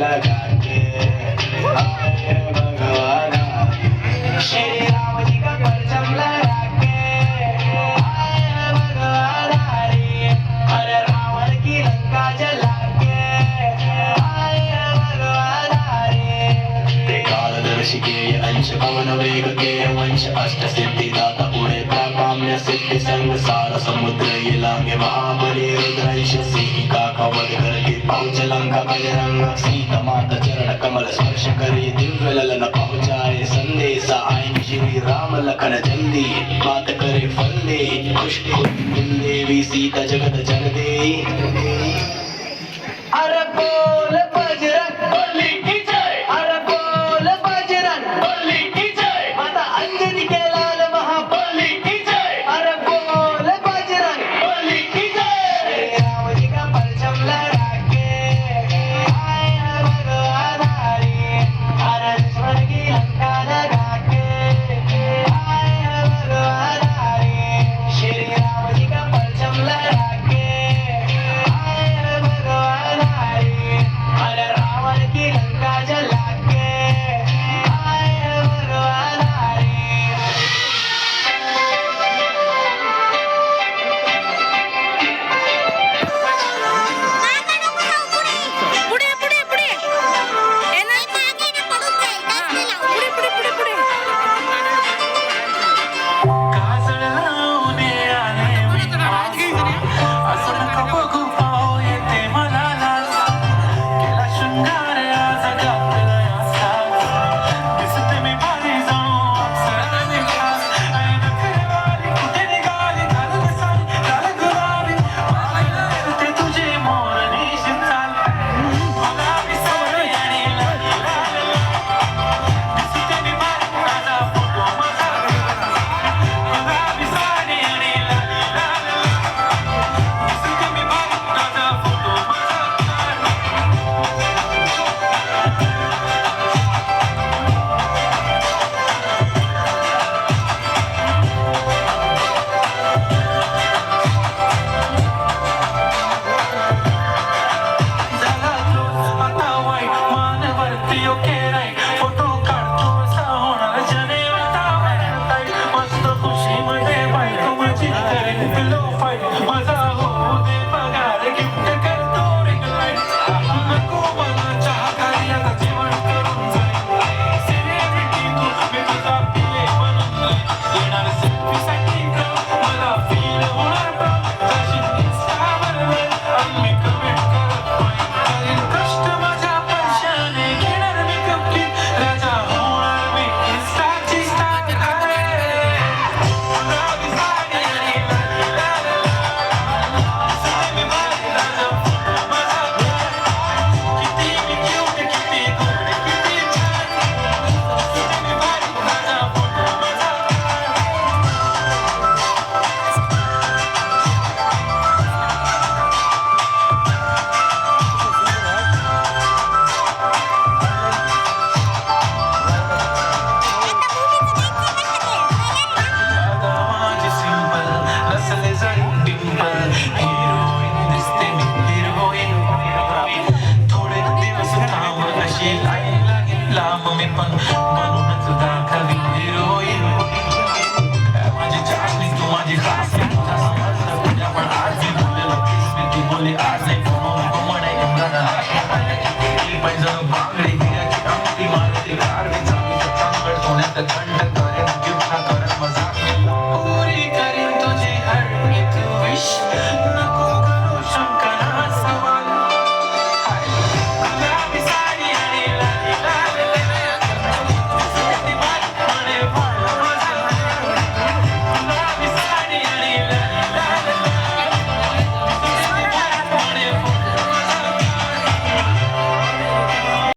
लगा के आए भगवान श्री राम जी का परचम लगा के आए भगवान अरे रावण की लंका जला के आए भगवान ते कालदर्शी के अंश पवन वेग के वंश अष्ट सिद्धि दाता पुणे काम्य सिद्धि संग सार समुद्र ये लांगे महाबली रुद्रंश सिंह का कवच करके पहुंच लंका बजरंग सीता माता चरण कमल स्पर्श करे दिव्य ललन पहुंचाए संदेशा आए श्री राम लखन जल्दी बात करे फल दे खुश कुल देवी सीता जगत जन दे अरे बोल बजरंग बली की जय अरे बोल बजरंग बली की जय माता अंजनी के लाल महाबली की जय अरे बोल बजरंग बली की जय राम जी का परचम लगा के आए भगवान अरे लक्ष्मण की लंका लगा के आए भगवान श्री राम जी का परचम लगा के आए भगवान अरे रावण की लंका जला के आए भगवान पुढे पुढे पुढे येणार मागे ना पडून जाईल पुढे पुढे पुढे पुढे लांब मी पण म्हणूनच दाखवी